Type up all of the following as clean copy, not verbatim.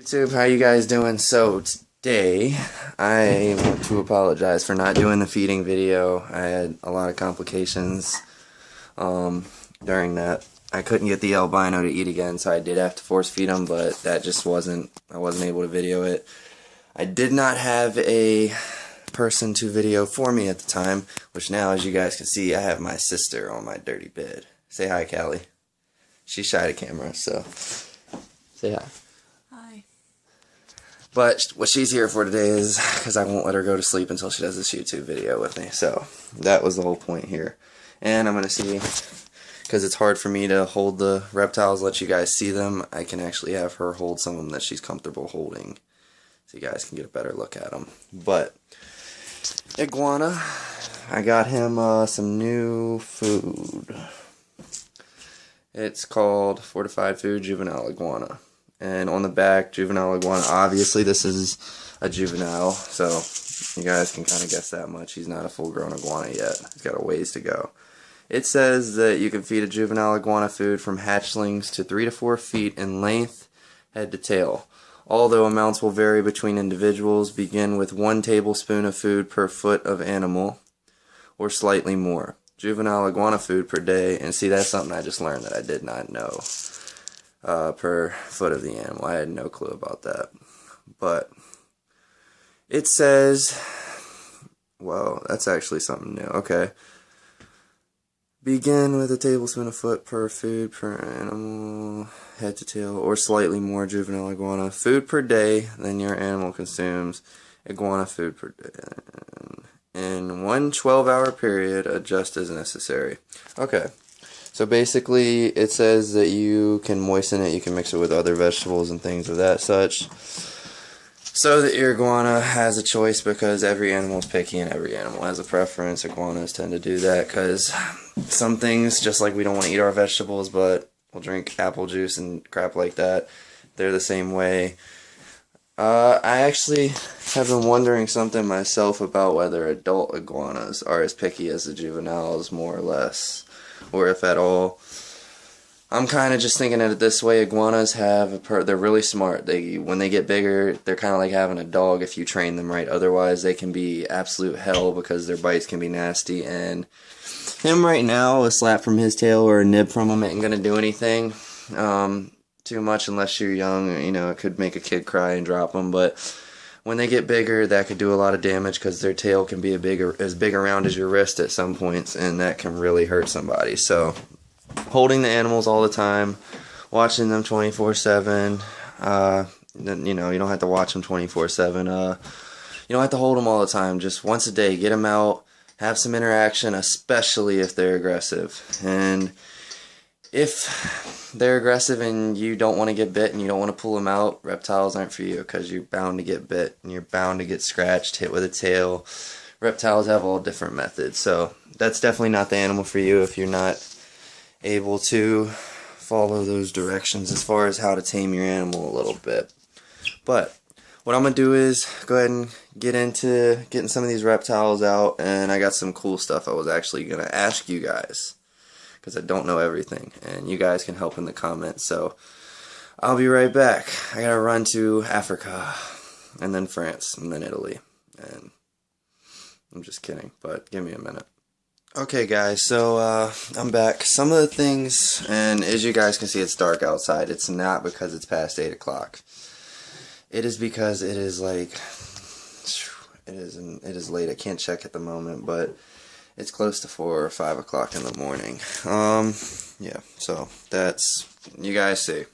YouTube, how you guys doing? So today I want to apologize for not doing the feeding video. I had a lot of complications during that. I couldn't get the albino to eat again, so I did have to force feed him, but that just I wasn't able to video it. I did not have a person to video for me at the time, which now, as you guys can see, I have my sister on my dirty bed. Say hi, Callie. She's shy to camera, so say hi. But what she's here for today is because I won't let her go to sleep until she does this YouTube video with me. So that was the whole point here. And I'm going to see, because it's hard for me to hold the reptiles, let you guys see them, I can actually have her hold some of them that she's comfortable holding, so you guys can get a better look at them. But iguana, I got him some new food. It's called Fortified Food Juvenile Iguana. And on the back, juvenile iguana. Obviously, this is a juvenile, so you guys can kind of guess that much. He's not a full-grown iguana yet. He's got a ways to go. It says that you can feed a juvenile iguana food from hatchlings to 3 to 4 feet in length, head to tail. Although amounts will vary between individuals, begin with 1 tablespoon of food per foot of animal, or slightly more. Juvenile iguana food per day, and see, that's something I just learned that I did not know. Per foot of the animal. I had no clue about that. But it says, well, that's actually something new. Okay. Begin with a tablespoon of foot per food per animal, head to tail, or slightly more juvenile iguana. Food per day than your animal consumes. Iguana food per day. In 1 12-hour period, adjust as necessary. Okay. So basically, it says that you can moisten it, you can mix it with other vegetables and things of that such, so that your iguana has a choice, because every animal is picky and every animal has a preference. Iguanas tend to do that because some things, just like we don't want to eat our vegetables, but we'll drink apple juice and crap like that, they're the same way. I actually have been wondering something myself about whether adult iguanas are as picky as the juveniles, more or less, or if at all. I'm kind of just thinking of it this way. Iguanas they're really smart. When they get bigger, they're kind of like having a dog if you train them right. Otherwise, they can be absolute hell because their bites can be nasty. And him right now, a slap from his tail or a nib from him ain't going to do anything too much unless you're young. You know, it could make a kid cry and drop them. But when they get bigger, that could do a lot of damage because their tail can be as big around as your wrist at some points, and that can really hurt somebody. So holding the animals all the time, watching them 24/7, you know, you don't have to watch them 24/7. You don't have to hold them all the time. Just once a day, get them out, have some interaction, especially if they're aggressive. And if they're aggressive and you don't want to get bit and you don't want to pull them out, reptiles aren't for you, because you're bound to get bit and you're bound to get scratched, hit with a tail. Reptiles have all different methods, so that's definitely not the animal for you if you're not able to follow those directions as far as how to tame your animal a little bit. But what I'm going to do is go ahead and get into getting some of these reptiles out, and I got some cool stuff I was actually going to ask you guys, because I don't know everything, and you guys can help in the comments. So I'll be right back. I gotta run to Africa, and then France, and then Italy, and I'm just kidding, but give me a minute. Okay guys, so I'm back. Some of the things, and as you guys can see, it's dark outside. It's not because it's past 8 o'clock. It is because it is like, it is late. I can't check at the moment, but it's close to 4 or 5 o'clock in the morning. Yeah, so that's, you guys see.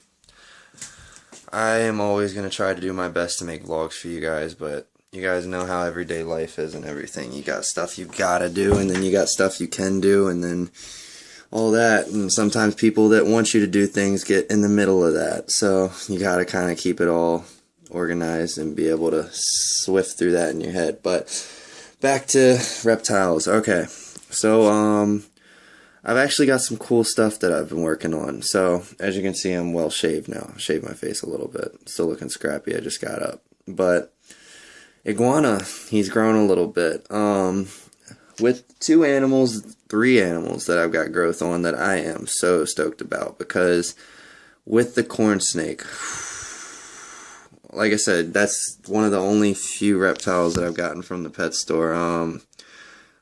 I am always going to try to do my best to make vlogs for you guys, but you guys know how everyday life is and everything. You got stuff you gotta do, and then you got stuff you can do, and then all that. And sometimes people that want you to do things get in the middle of that. So you gotta kind of keep it all organized and be able to swift through that in your head. But back to reptiles. Okay, so I've actually got some cool stuff that I've been working on. So as you can see, I'm well shaved now. I shaved my face a little bit. Still looking scrappy. I just got up. But iguana, he's grown a little bit. With 3 animals that I've got growth on that I am so stoked about, because with the corn snake, like I said, that's one of the only few reptiles that I've gotten from the pet store.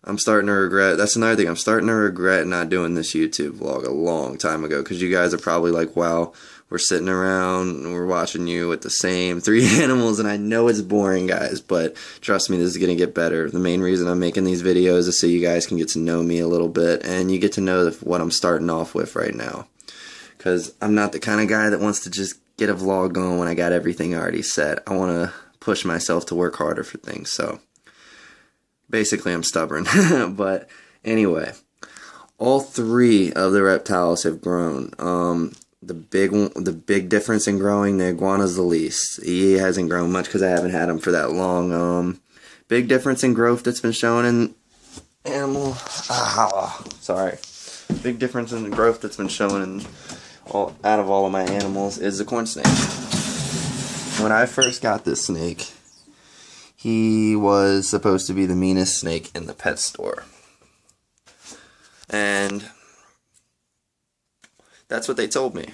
I'm starting to regret, that's another thing, I'm starting to regret not doing this YouTube vlog a long time ago, because you guys are probably like, wow, we're sitting around and we're watching you with the same 3 animals, and I know it's boring, guys, but trust me, this is going to get better. The main reason I'm making these videos is so you guys can get to know me a little bit, and you get to know what I'm starting off with right now, because I'm not the kind of guy that wants to just get a vlog going when I got everything already set. I want to push myself to work harder for things, so basically I'm stubborn. But anyway, all 3 of the reptiles have grown. The big difference in growing, the iguana's the least. He hasn't grown much because I haven't had him for that long. Big difference in growth that's been shown in big difference in growth that's been shown in out of all of my animals is the corn snake. When I first got this snake, he was supposed to be the meanest snake in the pet store. And that's what they told me.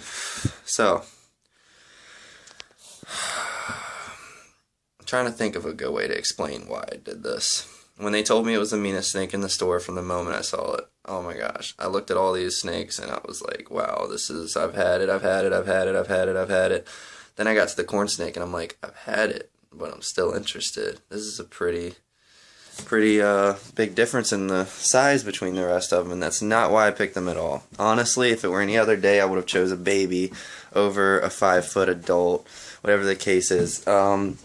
So, I'm trying to think of a good way to explain why I did this. When they told me it was the meanest snake in the store from the moment I saw it, oh my gosh, I looked at all these snakes and I was like, wow, I've had it. Then I got to the corn snake and I'm like, I've had it, but I'm still interested. This is a pretty big difference in the size between the rest of them, and that's not why I picked them at all. Honestly, if it were any other day, I would have chose a baby over a 5-foot adult, whatever the case is.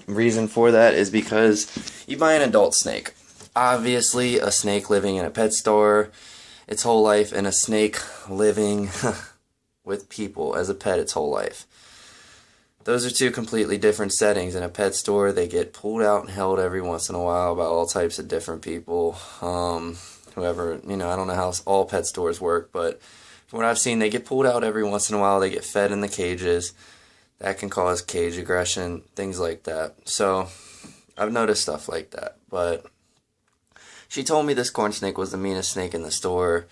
Reason for that is because you buy an adult snake. Obviously, a snake living in a pet store its whole life, and a snake living with people as a pet its whole life. Those are 2 completely different settings. In a pet store, they get pulled out and held every once in a while by all types of different people. Whoever, I don't know how all pet stores work, but from what I've seen, they get pulled out every once in a while. They get fed in the cages. That can cause cage aggression, things like that. So, I've noticed stuff like that. But she told me this corn snake was the meanest snake in the store.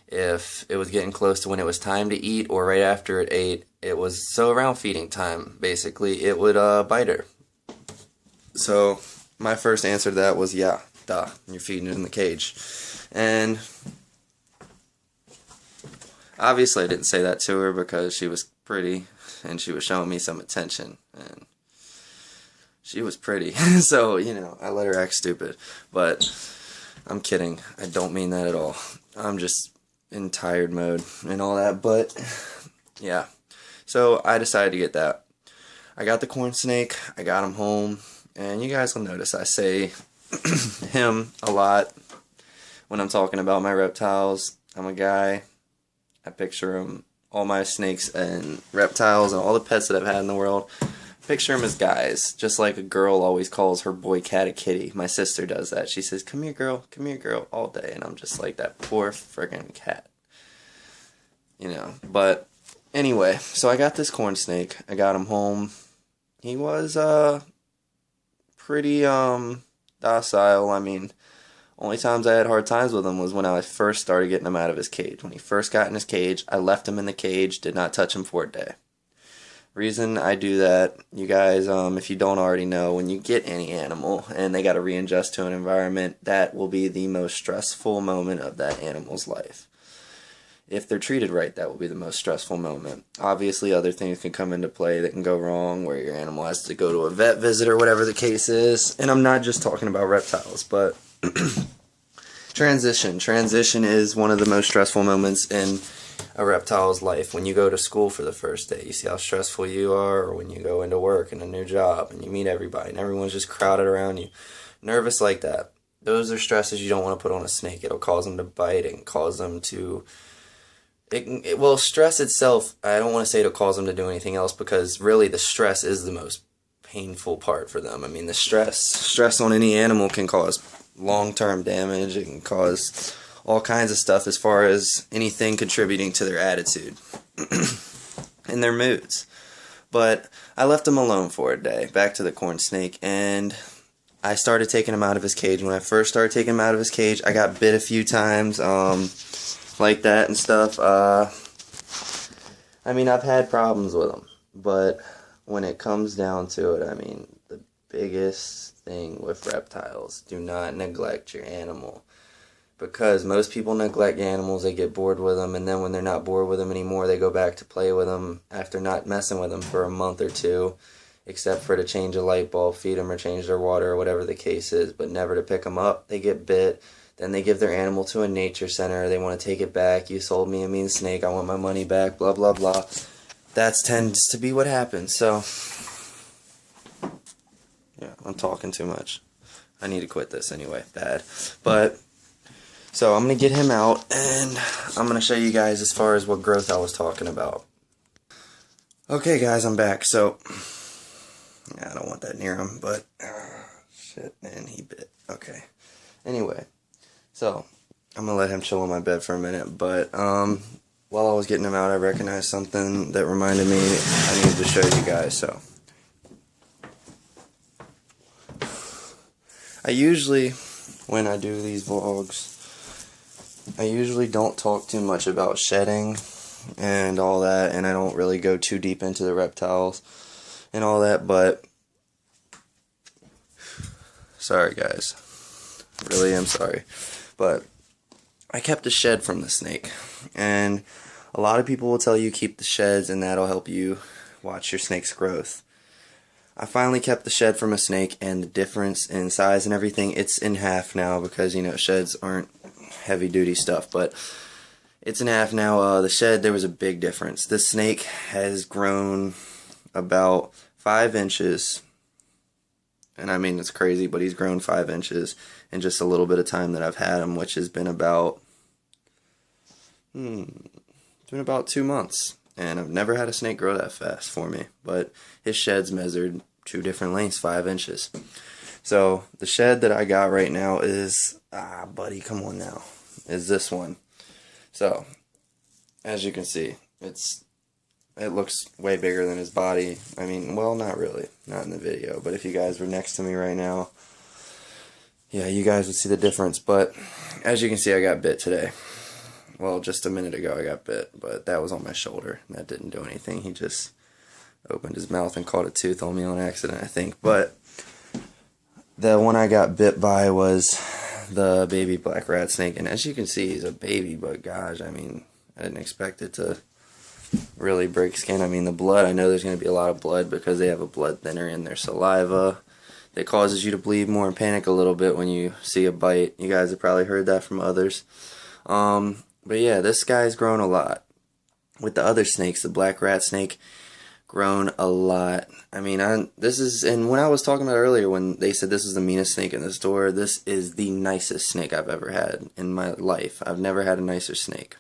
If it was getting close to when it was time to eat or right after it ate, it was so around feeding time, basically, it would bite her. So my first answer to that was, yeah, duh, you're feeding it in the cage. And obviously I didn't say that to her because she was pretty and she was showing me some attention, and she was pretty. So, I let her act stupid. But I'm kidding. I don't mean that at all. I'm just in tired mode and all that, but yeah. So I decided to get that. I got the corn snake, I got him home, and you guys will notice I say him a lot when I'm talking about my reptiles. I'm a guy. I picture him, all my snakes and reptiles and all the pets that I've had in the world, picture them as guys, just like a girl always calls her boy cat a kitty. My sister does that. She says, come here girl, all day, and I'm just like, that poor friggin' cat. But anyway, so I got this corn snake. I got him home. He was pretty docile. I mean, only times I had hard times with him was when I first started getting him out of his cage. When he first got in his cage, I left him in the cage, did not touch him for a day. Reason I do that, you guys, if you don't already know, when you get any animal and they got to readjust to an environment, that will be the most stressful moment of that animal's life. If they're treated right, that will be the most stressful moment. Obviously, other things can come into play that can go wrong, where your animal has to go to a vet visit or whatever the case is. And I'm not just talking about reptiles, but transition. Transition is one of the most stressful moments in a reptile's life. When you go to school for the first day, you see how stressful you are, or when you go into work and a new job and you meet everybody and everyone's just crowded around you, nervous like that. Those are stresses you don't want to put on a snake. It'll cause them to bite and cause them to well, stress itself, I don't want to say it'll cause them to do anything else, because really the stress is the most painful part for them. I mean, the stress on any animal can cause long-term damage. It can cause all kinds of stuff as far as anything contributing to their attitude and their moods. But I left him alone for a day, back to the corn snake, and I started taking him out of his cage. When I first started taking him out of his cage, I got bit a few times, like that and stuff. I mean, I've had problems with him, but when it comes down to it, I mean, the biggest thing with reptiles, do not neglect your animal. Because most people neglect animals, they get bored with them, and then when they're not bored with them anymore, they go back to play with them after not messing with them for a month or two, except for to change a light bulb, feed them, or change their water, or whatever the case is, but never to pick them up. They get bit, then they give their animal to a nature center, they want to take it back, you sold me a mean snake, I want my money back, blah, blah, blah. That tends to be what happens, so, yeah, I'm talking too much. I need to quit this anyway, bad. But, so I'm going to get him out, and I'm going to show you guys as far as what growth I was talking about. Okay guys, I'm back, so, yeah, I don't want that near him, but, shit, man, he bit. Okay, anyway, so, I'm going to let him chill on my bed for a minute, but, while I was getting him out, I recognized something that reminded me I needed to show you guys, so. I usually, when I do these vlogs, I usually don't talk too much about shedding and all that, and I don't really go too deep into the reptiles and all that, but sorry guys, really am sorry, but I kept a shed from the snake, and a lot of people will tell you keep the sheds and that'll help you watch your snake's growth. I finally kept the shed from a snake, and the difference in size and everything, it's in half now because, you know, sheds aren't heavy duty stuff, but it's in half now. The shed, there was a big difference. This snake has grown about 5 inches, and I mean, it's crazy, but he's grown 5 inches in just a little bit of time that I've had him, which has been about, it's been about 2 months. And I've never had a snake grow that fast for me. But his shed's measured 2 different lengths, 5 inches. So the shed that I got right now is, buddy, come on now, is this one. So, as you can see, it looks way bigger than his body. I mean, well, not really, not in the video. But if you guys were next to me right now, yeah, you guys would see the difference. But as you can see, I got bit today. Well, just a minute ago I got bit, but that was on my shoulder. That didn't do anything. He just opened his mouth and caught a tooth on me on accident, I think. But the one I got bit by was the baby black rat snake. And as you can see, he's a baby, but gosh, I mean, I didn't expect it to really break skin. I mean, the blood, I know there's going to be a lot of blood because they have a blood thinner in their saliva that causes you to bleed more and panic a little bit when you see a bite. You guys have probably heard that from others. But yeah, this guy's grown a lot. With the other snakes, the black rat snake, grown a lot. I mean, this is, and when I was talking about earlier, when they said this is the meanest snake in the store, this is the nicest snake I've ever had in my life. I've never had a nicer snake.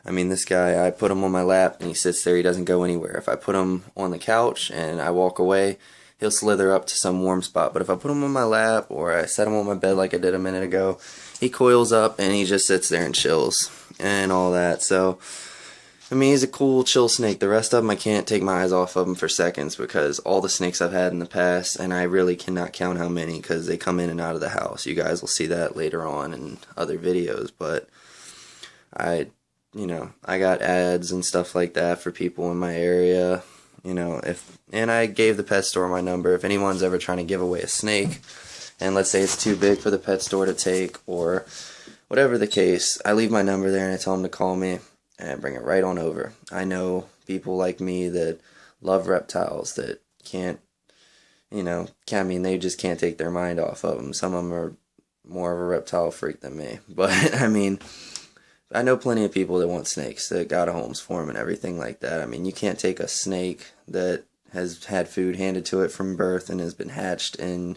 I mean, this guy, I put him on my lap and he sits there, he doesn't go anywhere. If I put him on the couch and I walk away, he'll slither up to some warm spot. But if I put him on my lap or I set him on my bed like I did a minute ago, he coils up and he just sits there and chills and all that. So, I mean, he's a cool, chill snake. The rest of them, I can't take my eyes off of them for seconds because all the snakes I've had in the past, and I really cannot count how many because they come in and out of the house. You guys will see that later on in other videos, but I got ads and stuff like that for people in my area. And I gave the pet store my number. If anyone's ever trying to give away a snake, and let's say it's too big for the pet store to take, or whatever the case, I leave my number there and I tell them to call me, and I bring it right on over. I know people like me that love reptiles that can't, they just can't take their mind off of them. Some of them are more of a reptile freak than me. But, I mean, I know plenty of people that want snakes, that got homes for them and everything like that. I mean, you can't take a snake that has had food handed to it from birth and has been hatched in,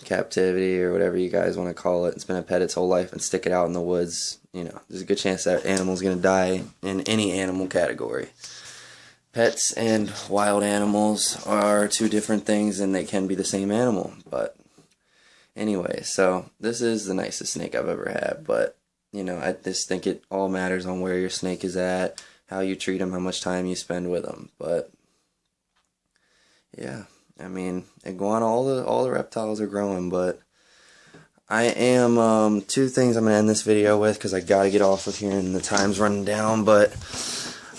captivity or whatever you guys want to call it. It's been a pet its whole life and stick it out in the woods. There's a good chance that animal's going to die in any animal category. Pets and wild animals are two different things and they can be the same animal. But anyway, so this is the nicest snake I've ever had, but I just think it all matters on where your snake is at, how you treat him, how much time you spend with him. But yeah, I mean, iguana, all the reptiles are growing. But I am 2 things I'm gonna end this video with because I gotta get off of here and the time's running down. But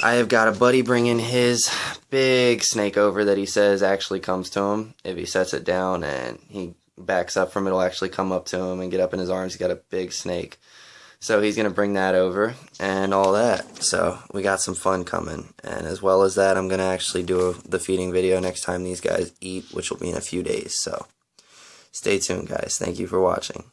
I have got a buddy bringing his big snake over that he says actually comes to him. If he sets it down and he backs up from it, it'll actually come up to him and get up in his arms. He's got a big snake. So he's going to bring that over and all that. So we got some fun coming. And as well as that, I'm going to actually do the feeding video next time these guys eat, which will be in a few days. So stay tuned, guys. Thank you for watching.